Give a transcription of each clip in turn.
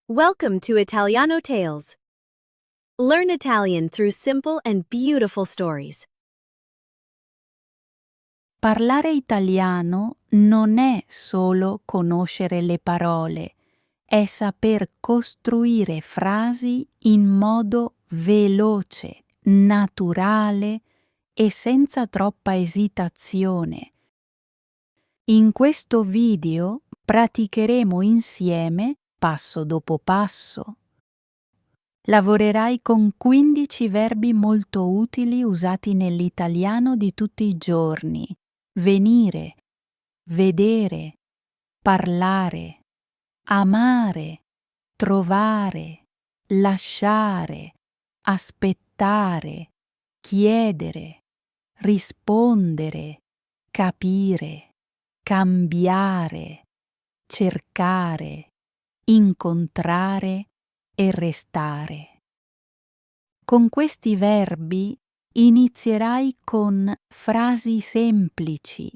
Welcome to Italiano Tales. Learn Italian through simple and beautiful stories. Parlare italiano non è solo conoscere le parole, è saper costruire frasi in modo veloce, naturale e senza troppa esitazione. In questo video praticheremo insieme passo dopo passo. Lavorerai con 15 verbi molto utili usati nell'italiano di tutti i giorni: venire, vedere, parlare, amare, trovare, lasciare, aspettare, chiedere, rispondere, capire, cambiare, cercare, incontrare e restare. Con questi verbi inizierai con frasi semplici,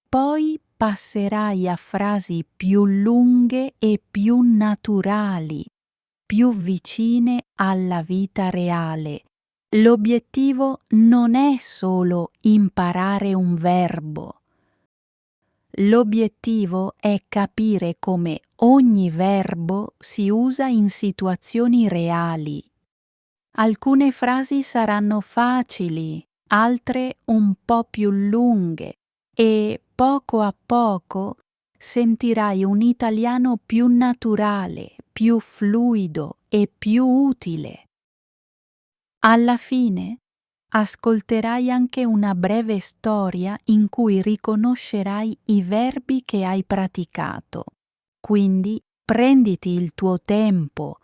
poi passerai a frasi più lunghe e più naturali, più vicine alla vita reale. L'obiettivo non è solo imparare un verbo. L'obiettivo è capire come ogni verbo si usa in situazioni reali. Alcune frasi saranno facili, altre un po' più lunghe e poco a poco sentirai un italiano più naturale, più fluido e più utile. Alla fine ascolterai anche una breve storia in cui riconoscerai i verbi che hai praticato. Quindi prenditi il tuo tempo,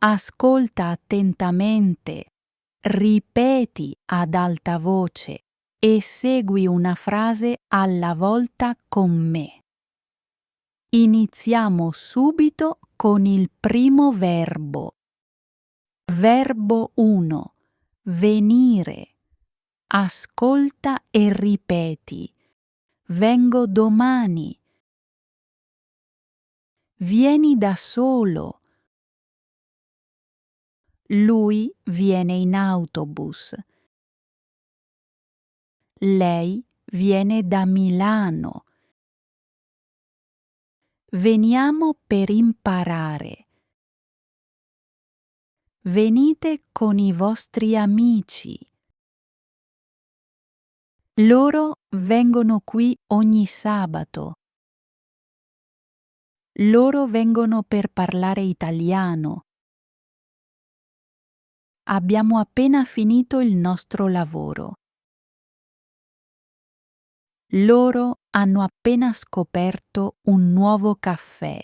ascolta attentamente, ripeti ad alta voce e segui una frase alla volta con me. Iniziamo subito con il primo verbo. Verbo 1. Venire. Ascolta e ripeti. Vengo domani. Vieni da solo. Lui viene in autobus. Lei viene da Milano. Veniamo per imparare. Venite con i vostri amici. Loro vengono qui ogni sabato. Loro vengono per parlare italiano. Abbiamo appena finito il nostro lavoro. Loro hanno appena scoperto un nuovo caffè.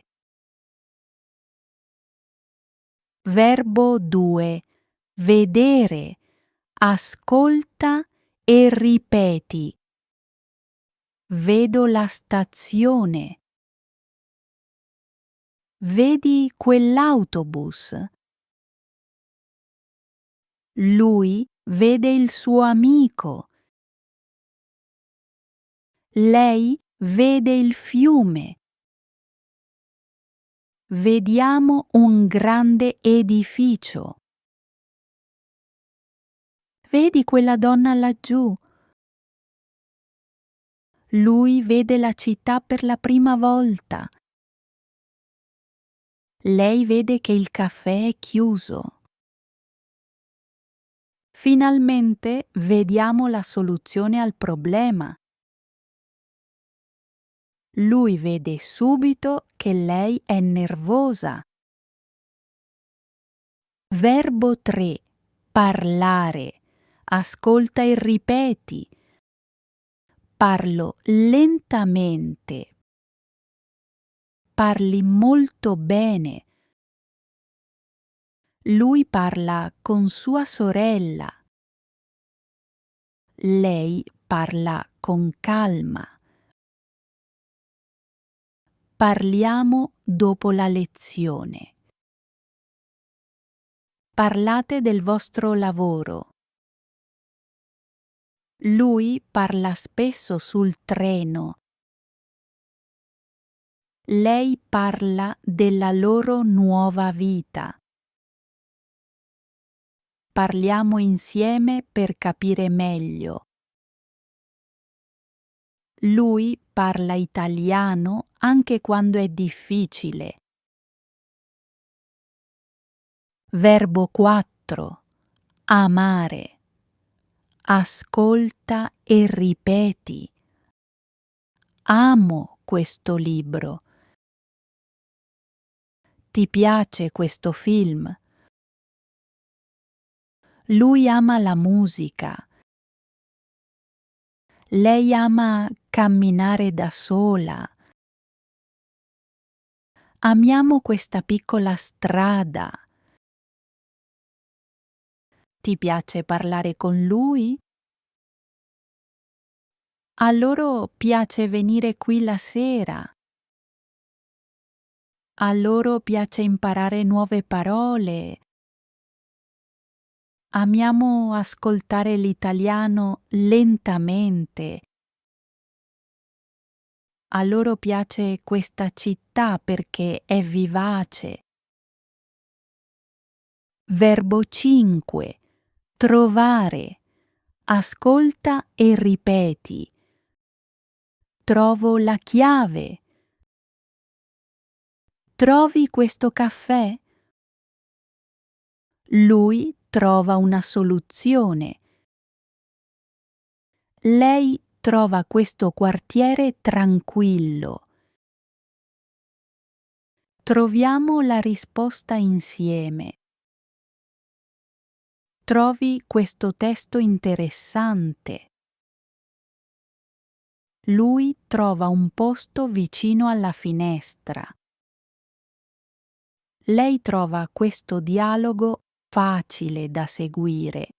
Verbo 2. Vedere. Ascolta e ripeti. Vedo la stazione. Vedi quell'autobus? Lui vede il suo amico. Lei vede il fiume. Vediamo un grande edificio. Vedi quella donna laggiù? Lui vede la città per la prima volta. Lei vede che il caffè è chiuso. Finalmente vediamo la soluzione al problema. Lui vede subito che lei è nervosa. Verbo 3. Parlare. Ascolta e ripeti. Parlo lentamente. Parli molto bene. Lui parla con sua sorella. Lei parla con calma. Parliamo dopo la lezione. Parlate del vostro lavoro. Lui parla spesso sul treno. Lei parla della loro nuova vita. Parliamo insieme per capire meglio. Lui parla italiano anche quando è difficile. Verbo 4. Amare. Ascolta e ripeti. Amo questo libro. Ti piace questo film? Lui ama la musica. Lei ama camminare da sola. Amiamo questa piccola strada. Ti piace parlare con lui? A loro piace venire qui la sera. A loro piace imparare nuove parole. Amiamo ascoltare l'italiano lentamente. A loro piace questa città perché è vivace. Verbo 5. Trovare. Ascolta e ripeti. Trovo la chiave. Trovi questo caffè? Lui trova una soluzione. Lei trova questo quartiere tranquillo. Troviamo la risposta insieme. Trovi questo testo interessante. Lui trova un posto vicino alla finestra. Lei trova questo dialogo facile da seguire.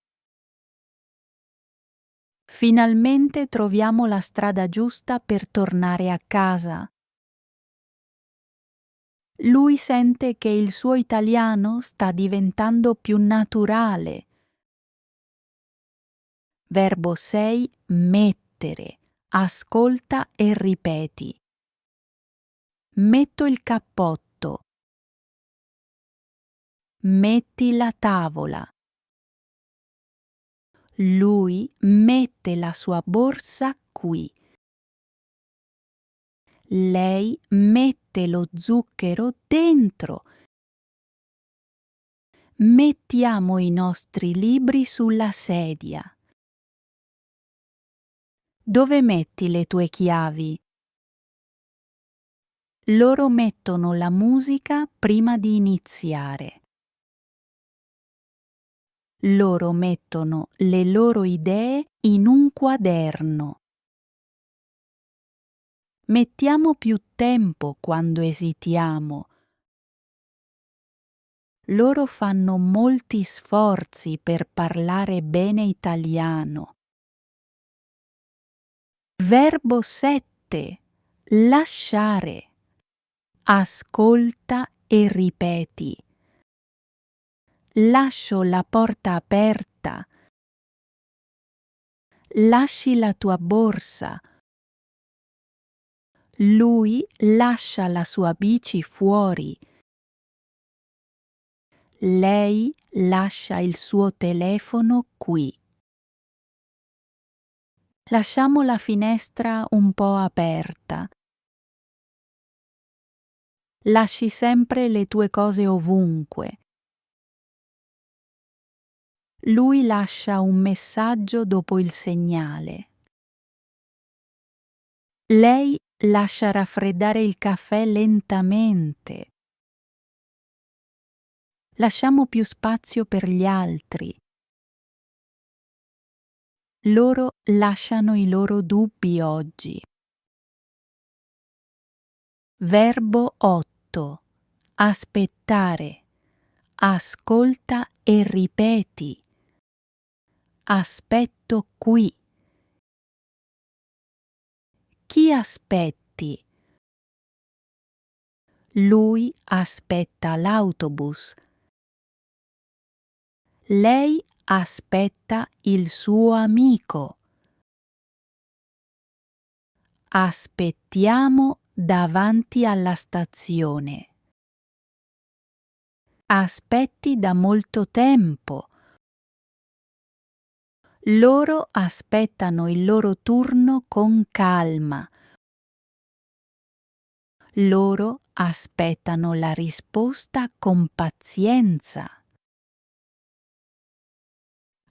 Finalmente troviamo la strada giusta per tornare a casa. Lui sente che il suo italiano sta diventando più naturale. Verbo 6. Mettere. Ascolta e ripeti. Metto il cappotto. Metti la tavola. Lui mette la sua borsa qui. Lei mette lo zucchero dentro. Mettiamo i nostri libri sulla sedia. Dove metti le tue chiavi? Loro mettono la musica prima di iniziare. Loro mettono le loro idee in un quaderno. Mettiamo più tempo quando esitiamo. Loro fanno molti sforzi per parlare bene italiano. Verbo 7. Lasciare. Ascolta e ripeti. Lascio la porta aperta. Lasci la tua borsa. Lui lascia la sua bici fuori. Lei lascia il suo telefono qui. Lasciamo la finestra un po' aperta. Lasci sempre le tue cose ovunque. Lui lascia un messaggio dopo il segnale. Lei lascia raffreddare il caffè lentamente. Lasciamo più spazio per gli altri. Loro lasciano i loro dubbi oggi. Verbo 8. Aspettare. Ascolta e ripeti. Aspetto qui. Chi aspetti? Lui aspetta l'autobus. Lei aspetta il suo amico. Aspettiamo davanti alla stazione. Aspetti da molto tempo. Loro aspettano il loro turno con calma. Loro aspettano la risposta con pazienza.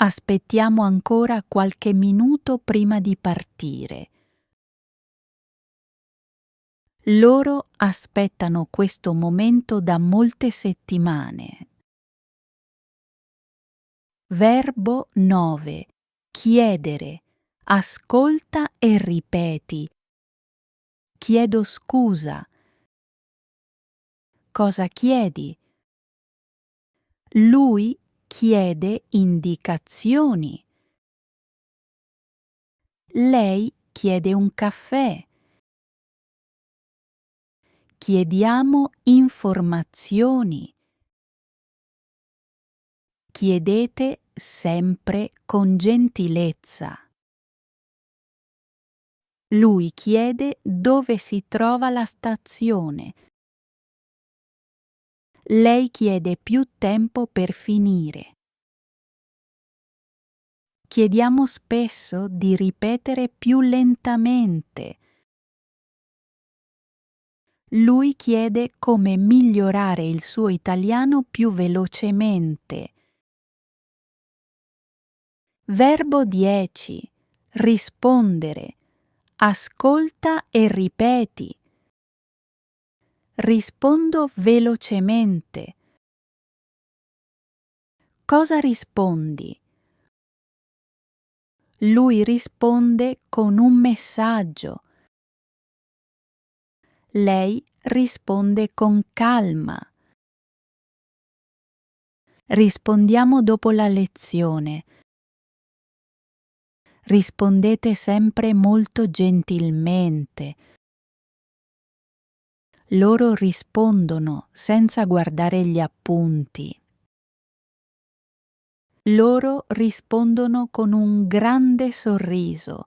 Aspettiamo ancora qualche minuto prima di partire. Loro aspettano questo momento da molte settimane. Verbo 9. Chiedere. Ascolta e ripeti. Chiedo scusa. Cosa chiedi? Lui chiede indicazioni. Lei chiede un caffè. Chiediamo informazioni. Chiedete sempre con gentilezza. Lui chiede dove si trova la stazione. Lei chiede più tempo per finire. Chiediamo spesso di ripetere più lentamente. Lui chiede come migliorare il suo italiano più velocemente. Verbo 10. Rispondere. Ascolta e ripeti. Rispondo velocemente. Cosa rispondi? Lui risponde con un messaggio. Lei risponde con calma. Rispondiamo dopo la lezione. Rispondete sempre molto gentilmente. Loro rispondono senza guardare gli appunti. Loro rispondono con un grande sorriso.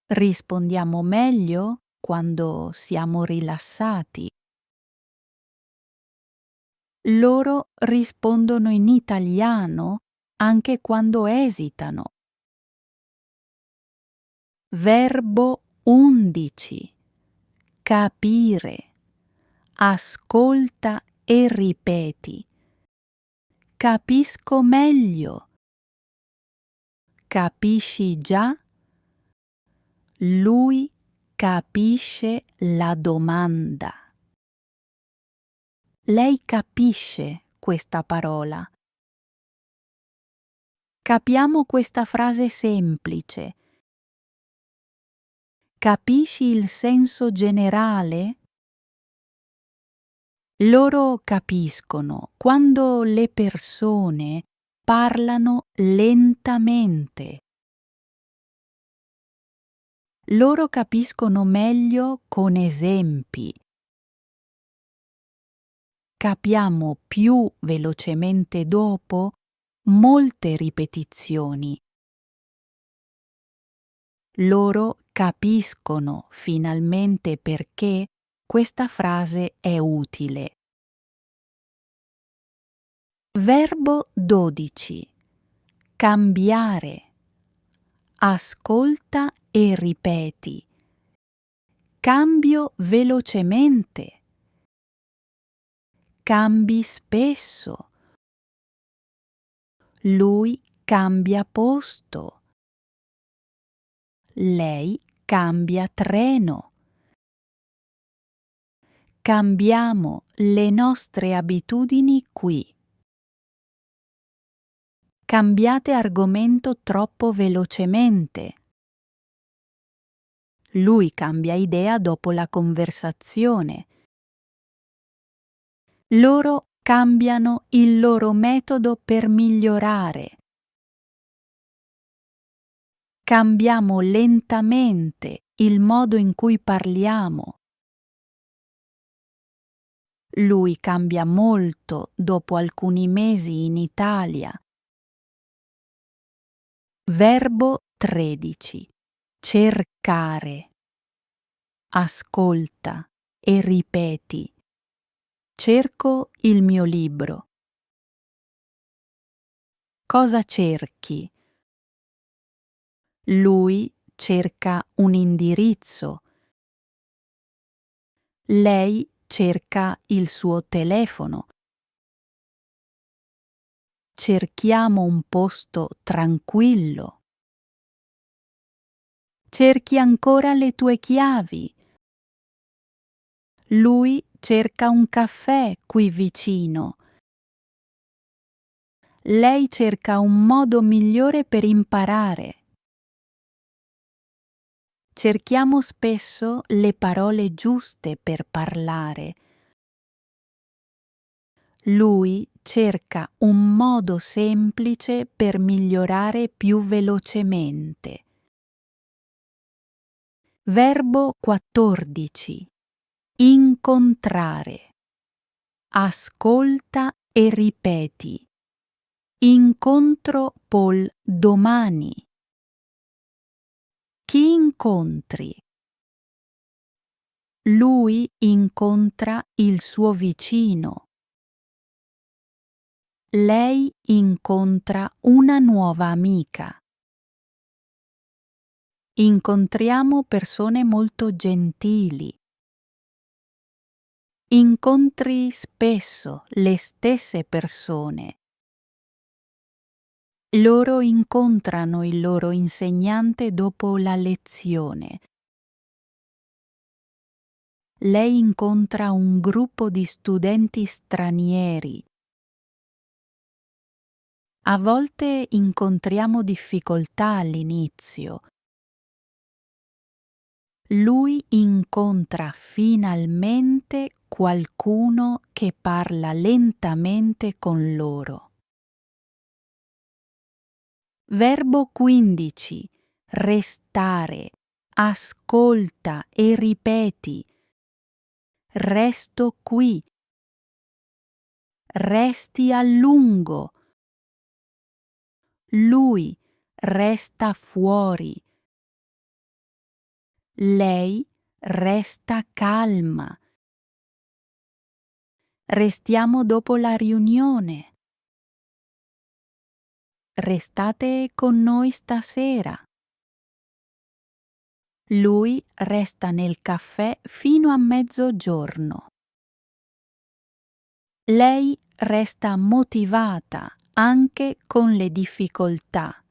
Rispondiamo meglio quando siamo rilassati. Loro rispondono in italiano anche quando esitano. Verbo 11. Capire. Ascolta e ripeti. Capisco meglio. Capisci già? Lui capisce la domanda. Lei capisce questa parola. Capiamo questa frase semplice. Capisci il senso generale? Loro capiscono quando le persone parlano lentamente. Loro capiscono meglio con esempi. Capiamo più velocemente dopo molte ripetizioni. Loro capiscono finalmente perché questa frase è utile. Verbo 12. Cambiare. Ascolta e ripeti. Cambio velocemente. Cambi spesso. Lui cambia posto. Lei cambia treno. Cambiamo le nostre abitudini qui. Cambiate argomento troppo velocemente. Lui cambia idea dopo la conversazione. Loro cambiano il loro metodo per migliorare. Cambiamo lentamente il modo in cui parliamo. Lui cambia molto dopo alcuni mesi in Italia. Verbo 13. Cercare. ascolta e ripeti. Cerco il mio libro. Cosa cerchi? Lui cerca un indirizzo. Lei cerca il suo telefono. Cerchiamo un posto tranquillo. Cerchi ancora le tue chiavi. Lui cerca un caffè qui vicino. Lei cerca un modo migliore per imparare. Cerchiamo spesso le parole giuste per parlare. Lui cerca un modo semplice per migliorare più velocemente. Verbo 14. Incontrare. Ascolta e ripeti. Incontro Paul domani. Chi incontri? Lui incontra il suo vicino. Lei incontra una nuova amica. Incontriamo persone molto gentili. Incontri spesso le stesse persone. Loro incontrano il loro insegnante dopo la lezione. Lei incontra un gruppo di studenti stranieri. A volte incontriamo difficoltà all'inizio. Lui incontra finalmente qualcuno che parla lentamente con loro. Verbo 15. Restare. Ascolta e ripeti. Resto qui. Resti a lungo. Lui resta fuori. Lei resta calma. Restiamo dopo la riunione. Restate con noi stasera. Lui resta nel caffè fino a mezzogiorno. Lei resta motivata anche con le difficoltà.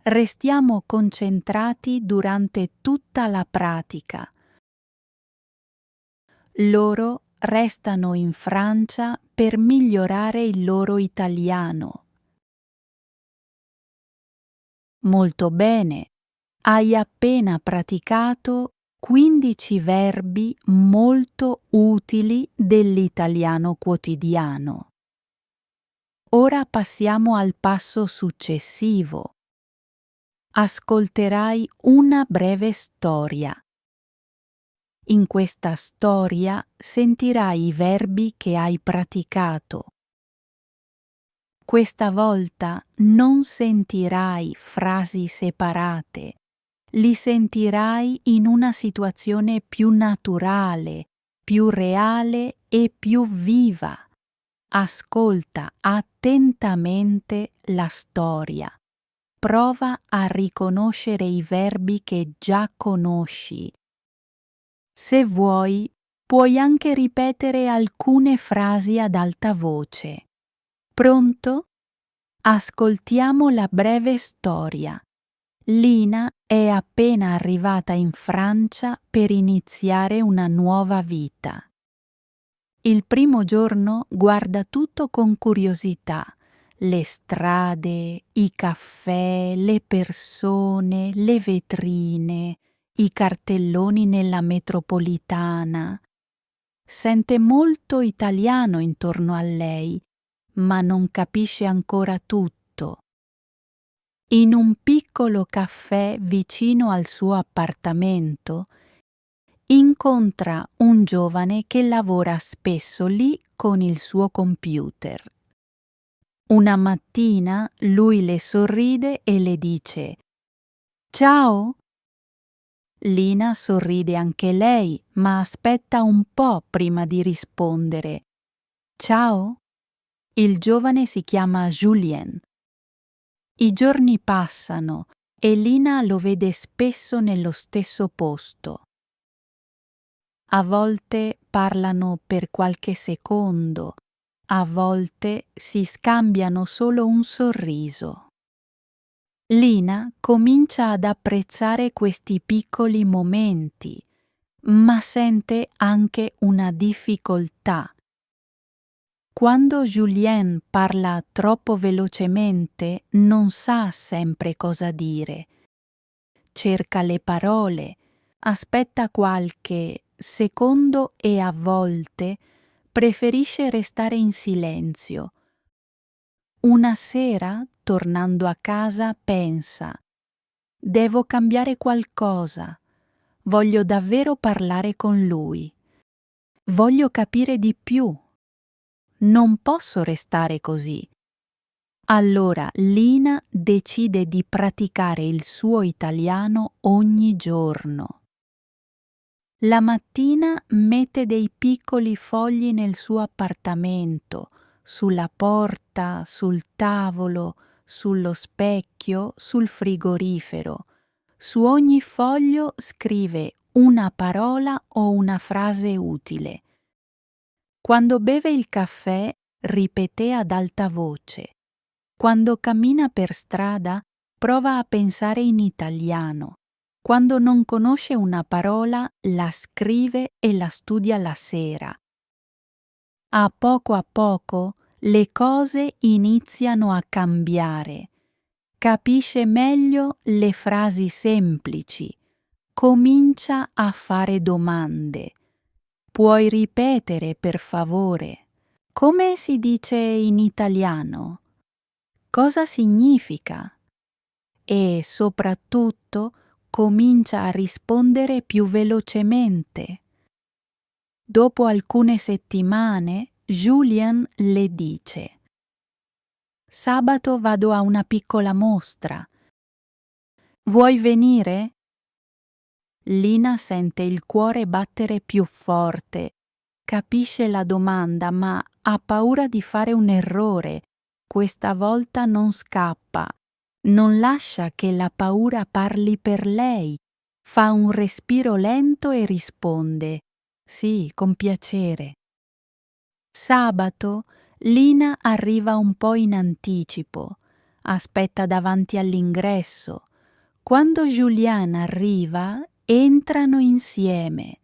Restiamo concentrati durante tutta la pratica. Loro restano in Francia per migliorare il loro italiano. Molto bene, hai appena praticato 15 verbi molto utili dell'italiano quotidiano. Ora passiamo al passo successivo. Ascolterai una breve storia. In questa storia sentirai i verbi che hai praticato. Questa volta non sentirai frasi separate, li sentirai in una situazione più naturale, più reale e più viva. Ascolta attentamente la storia. Prova a riconoscere i verbi che già conosci. Se vuoi, puoi anche ripetere alcune frasi ad alta voce. Pronto? Ascoltiamo la breve storia. Lina è appena arrivata in Francia per iniziare una nuova vita. Il primo giorno guarda tutto con curiosità. Le strade, i caffè, le persone, le vetrine, i cartelloni nella metropolitana. Sente molto italiano intorno a lei, ma non capisce ancora tutto. In un piccolo caffè vicino al suo appartamento, incontra un giovane che lavora spesso lì con il suo computer. Una mattina lui le sorride e le dice: «Ciao!» Lina sorride anche lei, ma aspetta un po' prima di rispondere. Ciao? Il giovane si chiama Julien. I giorni passano e Lina lo vede spesso nello stesso posto. A volte parlano per qualche secondo, a volte si scambiano solo un sorriso. Lina comincia ad apprezzare questi piccoli momenti, ma sente anche una difficoltà. Quando Julien parla troppo velocemente, non sa sempre cosa dire. Cerca le parole, aspetta qualche secondo e a volte preferisce restare in silenzio. Una sera, tornando a casa, pensa: devo cambiare qualcosa. Voglio davvero parlare con lui. Voglio capire di più. Non posso restare così. Allora Lina decide di praticare il suo italiano ogni giorno. La mattina mette dei piccoli fogli nel suo appartamento, sulla porta, sul tavolo, sullo specchio, sul frigorifero. Su ogni foglio scrive una parola o una frase utile. Quando beve il caffè, ripete ad alta voce. Quando cammina per strada, prova a pensare in italiano. Quando non conosce una parola, la scrive e la studia la sera. A poco, le cose iniziano a cambiare. Capisce meglio le frasi semplici. Comincia a fare domande. Puoi ripetere, per favore? Come si dice in italiano? Cosa significa? E soprattutto comincia a rispondere più velocemente. Dopo alcune settimane, Julien le dice: Sabato vado a una piccola mostra. Vuoi venire? Lina sente il cuore battere più forte. Capisce la domanda, ma ha paura di fare un errore. Questa volta non scappa. Non lascia che la paura parli per lei. Fa un respiro lento e risponde: Sì, con piacere. Sabato, Lina arriva un po' in anticipo. Aspetta davanti all'ingresso. Quando Julien arriva, entrano insieme.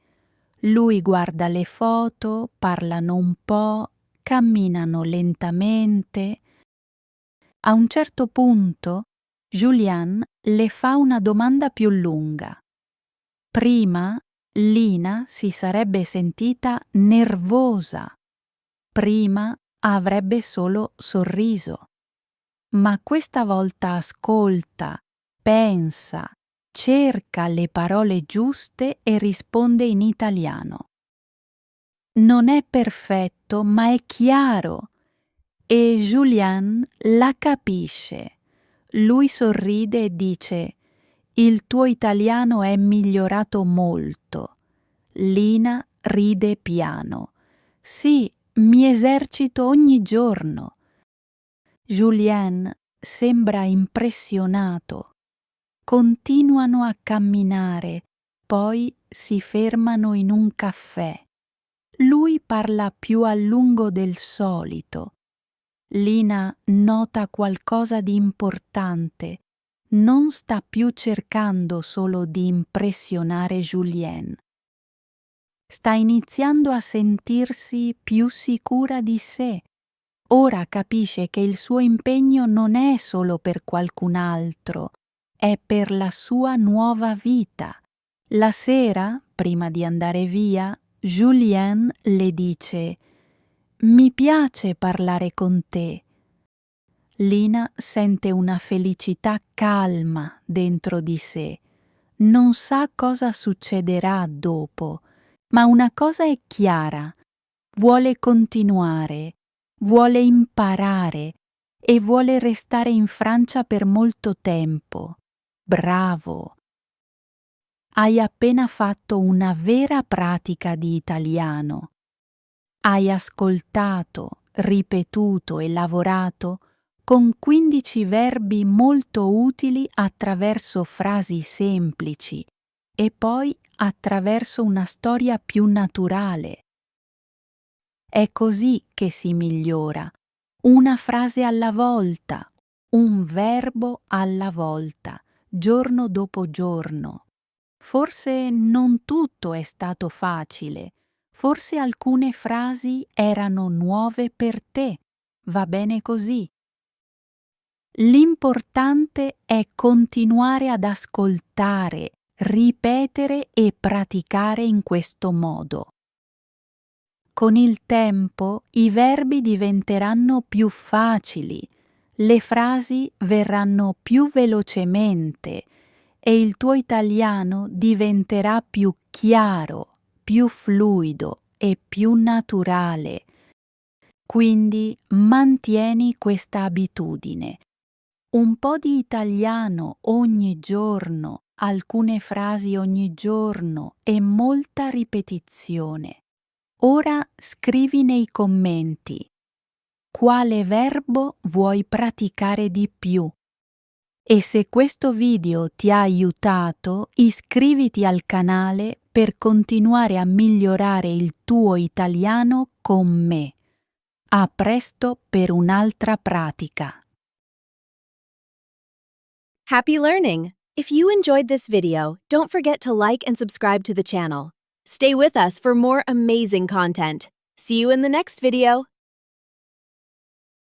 Lui guarda le foto, parlano un po', camminano lentamente. A un certo punto, Julien le fa una domanda più lunga. Prima, Lina si sarebbe sentita nervosa. Prima avrebbe solo sorriso. Ma questa volta ascolta, pensa, cerca le parole giuste e risponde in italiano. Non è perfetto, ma è chiaro. E Julien la capisce. Lui sorride e dice: Il tuo italiano è migliorato molto. Lina ride piano. Sì, mi esercito ogni giorno. Julien sembra impressionato. Continuano a camminare, poi si fermano in un caffè. Lui parla più a lungo del solito. Lina nota qualcosa di importante. Non sta più cercando solo di impressionare Julien. Sta iniziando a sentirsi più sicura di sé. Ora capisce che il suo impegno non è solo per qualcun altro, è per la sua nuova vita. La sera, prima di andare via, Julien le dice: Mi piace parlare con te. Lina sente una felicità calma dentro di sé. Non sa cosa succederà dopo, ma una cosa è chiara: vuole continuare, vuole imparare e vuole restare in Francia per molto tempo. Bravo! Hai appena fatto una vera pratica di italiano. Hai ascoltato, ripetuto e lavorato con 15 verbi molto utili attraverso frasi semplici e poi attraverso una storia più naturale. È così che si migliora, una frase alla volta, un verbo alla volta, giorno dopo giorno. Forse non tutto è stato facile, forse alcune frasi erano nuove per te, va bene così. L'importante è continuare ad ascoltare, ripetere e praticare in questo modo. Con il tempo i verbi diventeranno più facili, le frasi verranno più velocemente e il tuo italiano diventerà più chiaro, più fluido e più naturale. Quindi mantieni questa abitudine. Un po' di italiano ogni giorno, alcune frasi ogni giorno e molta ripetizione. Ora scrivi nei commenti quale verbo vuoi praticare di più. E se questo video ti ha aiutato, iscriviti al canale per continuare a migliorare il tuo italiano con me. A presto per un'altra pratica. Happy learning! If you enjoyed this video, don't forget to like and subscribe to the channel. Stay with us for more amazing content. See you in the next video.